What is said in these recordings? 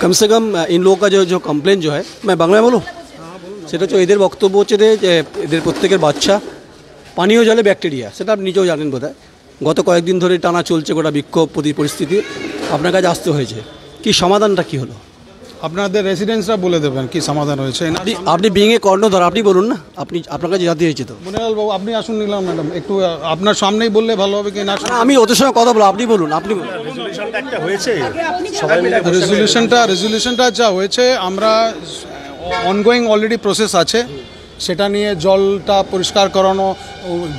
कम से कम इन लोगों का जो कंप्लेन जो है, मैं बांग्ला में बोलूँ, সেটা হচ্ছে এদের বক্তব্য হচ্ছে যে এদের প্রত্যেকের বাচ্চা পানীয় জলে ব্যাকটেরিয়া, সেটা আপনি নিজেও জানেন বোধহয়। গত কয়েকদিন ধরে টানা চলছে গোটা বিক্ষোভ পরিস্থিতি, আপনার কাছে আসতে হয়েছে। কি সমাধানটা কি হলো? আপনাদের রেসিডেন্টসরা বলে দেবেন কি সমাধান হয়েছে। আপনি বিং এ কর্ণধার, আপনি বলুন না, আপনার কাছে জানতে হয়েছে তো। মনিলাল বাবু আপনি আসুন। নিলাম ম্যাডাম, একটু আপনার সামনেই বললে ভালো হবে কি না? আমি ওদের সঙ্গে কথা বলবো, আপনি বলুন। রেজলিউশনটা যা হয়েছে, আমরা অনগোয়িং অলরেডি প্রসেস আছে, সেটা নিয়ে জলটা পরিষ্কার করানো,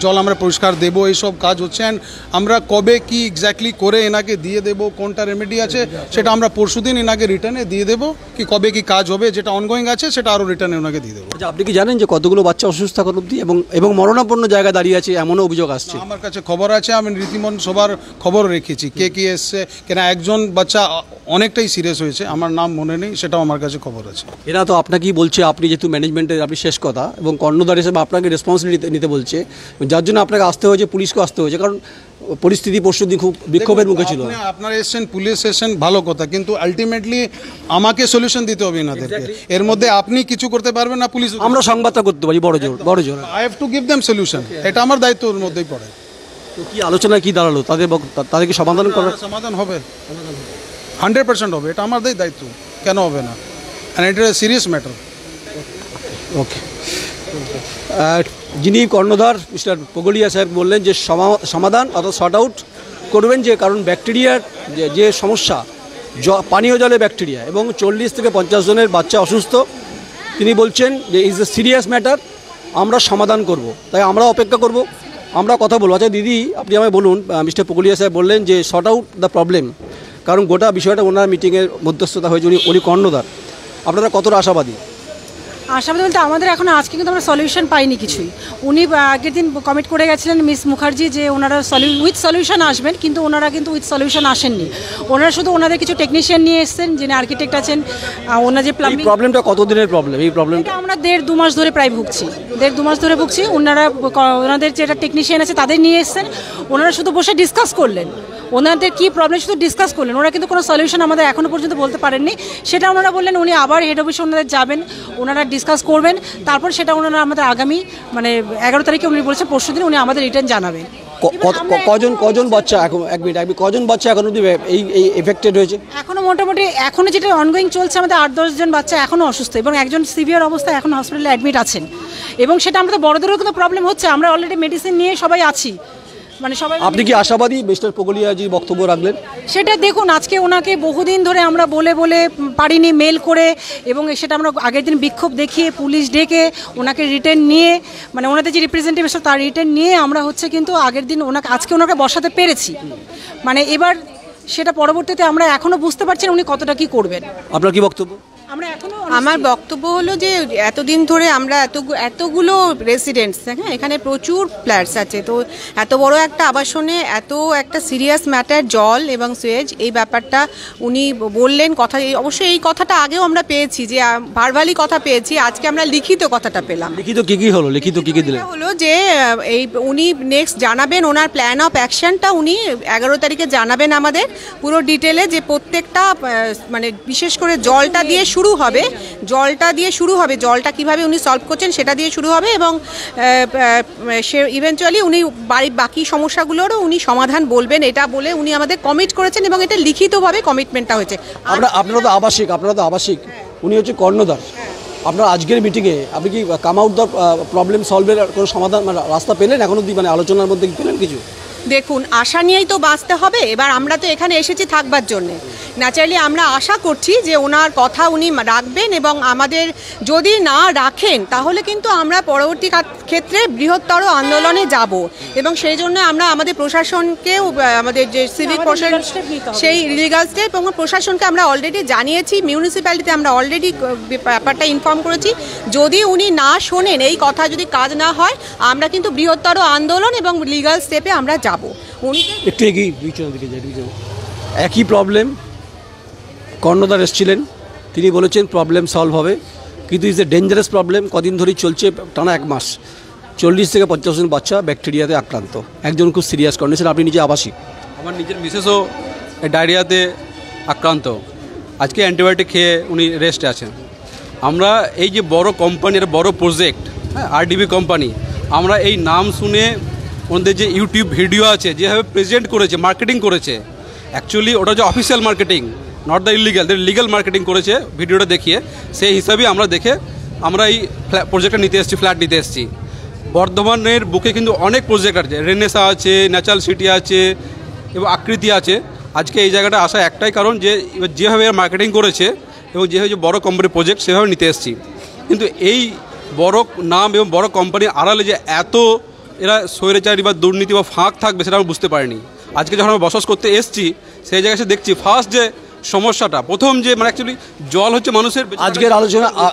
জল আমরা পরিষ্কার দেবো, এইসব কাজ হচ্ছে। অ্যান্ড আমরা কবে কি এক্স্যাক্টলি করে এনাকে দিয়ে দেবো, কোনটা রেমেডি আছে সেটা আমরা পরশুদিন এনাকে রিটার্নে দিয়ে দেবো। কি কবে কি কাজ হবে যেটা অনগোয়িং আছে সেটা আরও রিটার্নে ওনাকে দিয়ে দেবো। আচ্ছা, আপনি কি জানেন যে কতগুলো বাচ্চা অসুস্থ এখন অবধি এবং মরণাপন্ন জায়গায় দাঁড়িয়ে আছে, এমনও অভিযোগ আসছে? আমার কাছে খবর আছে, আমি রীতিমন সবার খবর রেখেছি, কে কি এসছে, কেন একজন বাচ্চা অনেকটাই সিরিয়াস হয়েছে, আমার নাম মনে নেই, সেটাও আমার কাছে খবর আছে। এরা তো আপনাকেই বলছে, আপনি যেহেতু ম্যানেজমেন্টের আপনি শেষ কথা, এবং কর্ণধার হিসেবে আপনাকে রেসপন্সিবিলিটি নিতে বলছে, যার জন্য আপনাকে আসতে হয়েছে, পুলিশকে আসতে হয়েছে, কারণ পরিস্থিতি পরশুদিন খুব বিক্ষোভের মুখে ছিল। আপনারা এসছেন, পুলিশ এসছেন, ভালো কথা, কিন্তু আলটিমেটলি আমাকে সলিউশন দিতে হবে এনাদেরকে। এর মধ্যে আপনি কিছু করতে পারবেন না, পুলিশ। আমরা সংবাদটা করতে পারি বড় জোর। I have to give them solution, এটা আমার দায়িত্বের মধ্যেই পড়ে। তো কি আলোচনা কি দাঁড়ালো? তাদেরকে সমাধান করার সমাধান হবে, 100% হবে, এটা আমাদের দায়িত্ব, কেন হবে না? And it is a serious matter. Okay, যিনি কর্ণধার মিস্টার পগলিয়া সাহেব বললেন যে সমাধান অর্থাৎ শর্ট আউট করবেন, যে কারণ ব্যাকটেরিয়ার যে সমস্যা, পানীয় জলে ব্যাকটেরিয়া, এবং 40 থেকে 50 জনের বাচ্চা অসুস্থ। তিনি বলছেন যে ইজ এ সিরিয়াস ম্যাটার, আমরা সমাধান করব, তাই আমরা অপেক্ষা করব, আমরা কথা বলবো। আচ্ছা দিদি, আপনি আমায় বলুন, মিস্টার পগলিয়া সাহেব বললেন যে শর্ট আউট দ্য প্রবলেম, কারণ গোটা বিষয়টা ওনার মিটিংয়ের মধ্যস্থতা হয়েছে, উনি কর্ণধার, আপনারা কতটা আশাবাদী? আশাবাদী বলতে আমাদের এখন আজকে কিন্তু আমরা সলিউশন পাইনি কিছুই। উনি আগের দিন কমিট করে গেছিলেন মিস মুখার্জি যে ওনারা উইথ সলিউশন আসবেন, কিন্তু ওনারা কিন্তু উইথ সলিউশন আসেননি। ওনারা শুধু ওনাদের কিছু টেকনিশিয়ান নিয়ে এসেছেন, যিনি আর্কিটেক্ট আছেন, ওনার যে প্লাম্বিং। প্রবলেমটা কতদিনের প্রবলেম? এই প্রবলেমটা আমরা 1.5-2 মাস ধরে প্রায় ভুগছি, 1.5-2 মাস ধরে ভুগছি। ওনাদের যেটা টেকনিশিয়ান আছে তাদের নিয়ে এসেছেন, ওনারা শুধু বসে ডিসকাস করলেন, ওনাদের কী প্রবলেম শুধু ডিসকাস করলেন, ওরা কিন্তু কোনো সলিউশন আমাদের এখনও পর্যন্ত বলতে পারেননি। সেটা ওনারা বললেন উনি আবার হেড অফিসে ওনাদের যাবেন, ওনারা ডিসকাস করবেন, তারপর সেটা ওনারা আমাদের আগামী 11 তারিখে উনি বলেছেন পরশুদিন উনি আমাদের রিটার্ন জানাবেন। কজন বাচ্চা এখন, এক মিনিট, কজন বাচ্চা এখন অবধি এই এফেক্টেড হয়েছে? এখনও মোটামুটি এখনও যেটা অনগোয়িং চলছে, আমাদের 8-10 জন বাচ্চা এখনও অসুস্থ, এবং একজন সিভিয়ার অবস্থায় এখন হসপিটালে অ্যাডমিট আছেন। এবং সেটা আমাদের বড়দেরও কিন্তু প্রবলেম হচ্ছে, আমরা অলরেডি মেডিসিন নিয়ে সবাই আছি, সবাই। আপনি কি আশাবাদী? মিস্টার পগলিয়াজি বক্তব্য রাখলেন, সেটা দেখুন, আজকে ওনাকে বহুদিন ধরে আমরা বলে পারিনি, মেল করে, এবং সেটা আমরা আগের দিন বিক্ষোভ দেখিয়ে পুলিশ ডেকে ওনাকে রিটার্ন নিয়ে, ওনাদের যে রিপ্রেজেন্টেটিভ তার রিটার্ন নিয়ে আমরা কিন্তু আগের দিন আজকে ওনাকে বসাতে পেরেছি। এবার সেটা পরবর্তীতে আমরা এখনও বুঝতে পারছি না উনি কতটা কি করবেন। আপনার কি বক্তব্য? আমার বক্তব্য হলো যে এতদিন ধরে আমরা এতগুলো রেসিডেন্টস, হ্যাঁ, এখানে প্রচুর ফ্ল্যাটস আছে, তো এত বড় একটা আবাসনে এত একটা সিরিয়াস ম্যাটার জল এবং সুয়েজ, এই ব্যাপারটা উনি বললেন। কথা অবশ্যই এই কথাটা আগেও আমরা পেয়েছি, যে ভার্বালি কথা পেয়েছি, আজকে আমরা লিখিত কথাটা পেলাম। লিখিত কি হলো? লিখিত কি দিলেন? হলো যে উনি নেক্সট জানাবেন ওনার প্ল্যান অফ অ্যাকশনটা, উনি 11 তারিখে জানাবেন আমাদের পুরো ডিটেলে, যে প্রত্যেকটা বিশেষ করে জলটা দিয়ে শুরু হবে, জলটা কিভাবে উনি সলভ করছেন সেটা দিয়ে শুরু হবে, এবং সে ইভেন্চুয়ালি উনি বাকি সমস্যাগুলোরও উনি সমাধান বলবেন, এটা বলে উনি আমাদের কমিট করেছেন, এবং এটা লিখিতভাবে কমিটমেন্টটা হয়েছে। আপনারা তো আবাসিক, উনি হচ্ছে কর্ণধার। আপনার আজকের মিটিংয়ে আপনি কি কাম আউট দ্য প্রবলেম সলভের কোনো সমাধান রাস্তা পেলেন এখন অবধি? আলোচনার মধ্যে পেলেন কিছু? দেখুন, আশা নিয়েই তো বাঁচতে হবে। এবার আমরা তো এখানে এসেছি থাকবার জন্যে, ন্যাচারালি আমরা আশা করছি যে ওনার কথা উনি রাখবেন, এবং আমাদের যদি না রাখেন তাহলে কিন্তু আমরা পরবর্তী ক্ষেত্রে বৃহত্তর আন্দোলনে যাব, এবং সেই জন্য আমরা আমাদের প্রশাসনকেও, আমাদের যে সিভিক প্রশাসন, সেই লিগাল স্টেপ, এবং প্রশাসনকে আমরা অলরেডি জানিয়েছি, মিউনিসিপ্যালিটিতে আমরা অলরেডি ব্যাপারটা ইনফর্ম করেছি। যদি উনি না শোনেন, এই কথা যদি কাজ না হয়, আমরা কিন্তু বৃহত্তর আন্দোলন এবং লিগাল স্টেপে আমরা যাব। উনি একটু এগিয়ে একই প্রবলেম, কর্ণধার এসেছিলেন, তিনি বলেছেন প্রবলেম সলভ হবে, কিন্তু ইজ এ ডেঞ্জারাস প্রবলেম। কদিন ধরেই চলছে, টানা 1 মাস, 40 থেকে 50 জন বাচ্চা ব্যাকটেরিয়াতে আক্রান্ত, একজন খুব সিরিয়াস কন্ডিশন। আপনি নিজে আবাসিক, আমার নিজের মিসেসও ডায়রিয়াতে আক্রান্ত, আজকে অ্যান্টিবায়োটিক খেয়ে উনি রেস্টে আছেন। আমরা এই যে বড় কোম্পানির বড় প্রজেক্ট, হ্যাঁ, আরডিবি কোম্পানি, আমরা এই নাম শুনে ওদের যে ইউটিউব ভিডিও আছে যেভাবে প্রেজেন্ট করেছে, মার্কেটিং করেছে, অ্যাকচুয়ালি ওটা যে official marketing, not the illegal, legal marketing করেছে ভিডিওটা দেখিয়ে, সেই হিসাবেই আমরা দেখে আমরা এই প্রজেক্টটা নিতে এসেছি, ফ্ল্যাট নিতে এসেছি। বর্ধমানের বুকে কিন্তু অনেক প্রজেক্ট আছে, রেনেসা আছে, ন্যাচারাল সিটি আছে এবং আকৃতি আছে। আজকে এই জায়গাটা আসা একটাই কারণ যে যেভাবে মার্কেটিং করেছে এবং যেভাবে যে বড় কোম্পানির প্রজেক্ট সেভাবে নিতে এসেছি। কিন্তু এই বড় নাম এবং বড় কোম্পানির আড়ালে যে এত এরা স্বৈরাচারী বা দুর্নীতি বা ফাঁক থাকবে সেটা আমরা বুঝতে পারিনি। আজকে যখন আমরা বসবাস করতে এসেছি সেই জায়গায় এসে দেখছি ফার্স্ট যে সমস্যাটা, প্রথম যে মানে অ্যাকচুয়ালি জল হচ্ছে মানুষের।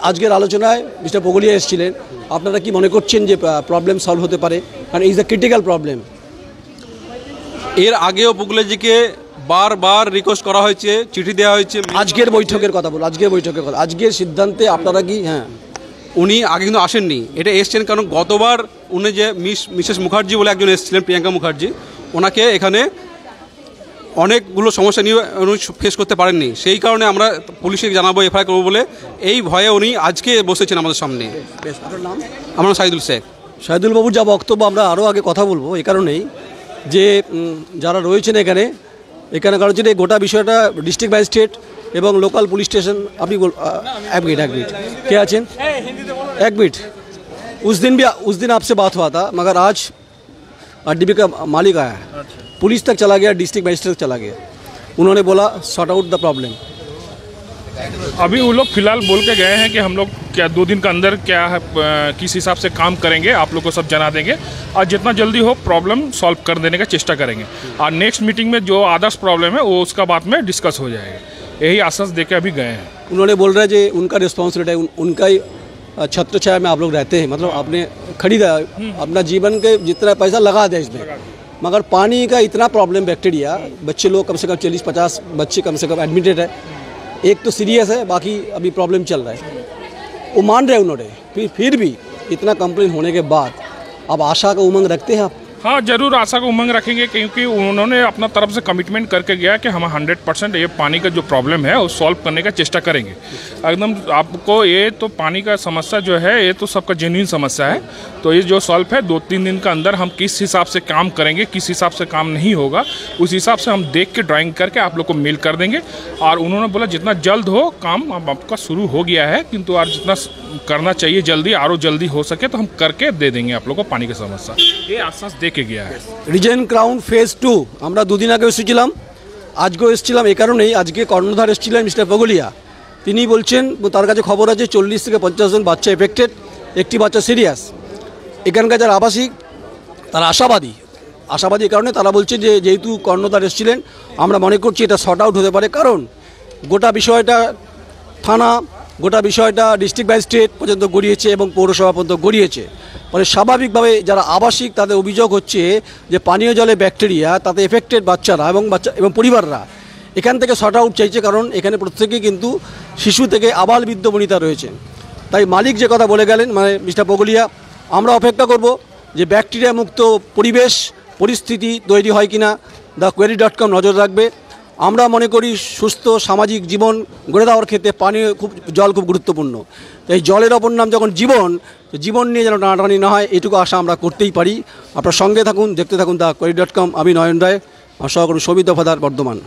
আজকের আলোচনায় মিস্টার পগলিয়া এসেছিলেন, আপনারা কি মনে করছেন যে প্রবলেম সলভ হতে পারে? কারণ ইজ দ্য ক্রিটিক্যাল প্রবলেম। এর আগেও পুগলেজিকে বারবার রিকোয়েস্ট করা হয়েছে, চিঠি দেওয়া হয়েছে। আজকের বৈঠকের কথা বলুন, আজকের সিদ্ধান্তে আপনারা কি? হ্যাঁ, উনি আগে কিন্তু আসেননি, এটা এসছেন কারণ গতবার উনি যে মিসেস মুখার্জি বলে একজন এসেছিলেন, প্রিয়াঙ্কা মুখার্জি, ওনাকে এখানে অনেকগুলো সমস্যা নিয়ে উনি ফেস করতে পারেননি। সেই কারণে আমরা পুলিশকে জানাবো, এফআইআর করবো বলে এই ভয়ে উনি আজকে বসেছেন আমাদের সামনে। আমার নাম সাইদুল শেখ। সাইদুল বাবুর যা বক্তব্য আমরা আরও আগে কথা বলবো, এই কারণেই যে যারা রয়েছেন এখানে কারণ হচ্ছে গোটা বিষয়টা ডিস্ট্রিক্ট ম্যাজিস্ট্রেট এবং লোকাল পুলিশ স্টেশন। আপনি এক মিনিট কে আছেন? एक मिनट। उस दिन आपसे बात हुआ था, मगर आज आरडीबी का मालिक आया है, पुलिस तक चला गया, डिस्ट्रिक्ट मजिस्ट्रेट तक चला गया, उन्होंने बोला सॉर्ट आउट द प्रॉब्लम। अभी वो लोग फिलहाल बोल के गए हैं कि हम लोग क्या 2 दिन के अंदर क्या है, किस हिसाब से काम करेंगे आप लोग को सब जना देंगे और जितना जल्दी हो प्रॉब्लम सॉल्व कर देने का चेष्टा करेंगे। और नेक्स्ट मीटिंग में जो अदर्स प्रॉब्लम है वो उसका बाद में डिस्कस हो जाएगा, यही आश्वासन दे के अभी गए हैं। उन्होंने बोल रहा है कि उनका रिस्पॉन्सिबिलिटी है, उनका ही छत्र छाया में आप लोग रहते हैं, मतलब आपने खरीदा अपना जीवन के जितना पैसा लगा दिया इसमें, मगर पानी का इतना प्रॉब्लम, बैक्टीरिया, बच्चे लोग कम से कम 40-50 बच्चे कम से कम एडमिटेड है, एक तो सीरियस है, बाकी अभी प्रॉब्लम चल रहा है। वो मान रहे उन्होंने, फिर भी इतना कंप्लेन होने के बाद अब आशा का उमंग रखते हैं आप? हाँ, जरूर आशा को उमंग रखेंगे, क्योंकि उन्होंने अपना तरफ से कमिटमेंट करके गया कि हम 100% ये पानी का जो प्रॉब्लम है वो सॉल्व करने का चेष्टा करेंगे एकदम। आपको ये तो पानी का समस्या जो है ये तो सबका जेन्युइन समस्या है, तो ये जो सॉल्व है 2-3 दिन के अंदर हम किस हिसाब से काम करेंगे, किस हिसाब से काम नहीं होगा, उस हिसाब से हम देख के ड्राइंग करके आप लोग को मेल कर देंगे। और उन्होंने बोला जितना जल्द हो काम अब आपका शुरू हो गया है, किंतु और जितना करना चाहिए जल्दी और जल्दी हो सके तो हम करके दे देंगे आप लोग को पानी की समस्या, ये आश्वास दे के गया है। রিজেন ক্রাউন ফেজ 2 আমরা 2 দিন আগে এসেছিলাম, আজকেও এসেছিলাম। এই কারণেই আজকে কর্ণধার এসেছিলেন মিস্টার পগলিয়া, তিনি বলছেন তার কাছে খবর আছে 40 থেকে 50 জন বাচ্চা এফেক্টেড, একটি বাচ্চা সিরিয়াস। এখানকার যারা আবাসিক তারা আশাবাদী কারণে তারা বলছে যে যেহেতু কর্ণধার এসেছিলেন আমরা মনে করছি এটা শর্ট আউট হতে পারে, কারণ গোটা বিষয়টা থানা, গোটা বিষয়টা ডিস্ট্রিক্ট ম্যাজিস্ট্রেট পর্যন্ত গড়িয়েছে এবং পৌরসভা পর্যন্ত গড়িয়েছে। ফলে স্বাভাবিকভাবে যারা আবাসিক তাদের অভিযোগ হচ্ছে যে পানীয় জলে ব্যাকটেরিয়া, তাতে এফেক্টেড বাচ্চারা এবং পরিবাররা এখান থেকে শর্ট আউট চাইছে, কারণ এখানে প্রত্যেকেই কিন্তু শিশু থেকে আবাল বৃদ্ধ বনিতা রয়েছে। তাই মালিক যে কথা বলে গেলেন মানে মিস্টার পগলিয়া, আমরা অপেক্ষা করব যে ব্যাকটেরিয়া মুক্ত পরিবেশ পরিস্থিতি তৈরি হয় কিনা thequery.com নজর রাখবে। আমরা মনে করি সুস্থ সামাজিক জীবন গড়ে দেওয়ার ক্ষেত্রে জল খুব গুরুত্বপূর্ণ। এই জলের অপর নাম যখন জীবন নিয়ে যেন টানাটানি না হয়, এটুকু আশা আমরা করতেই পারি। আপনার সঙ্গে থাকুন, দেখতে থাকুন thequery.com। আমি নয়ন রায়, আমার সহকর্মী সৌমিত দফাদার, বর্ধমান।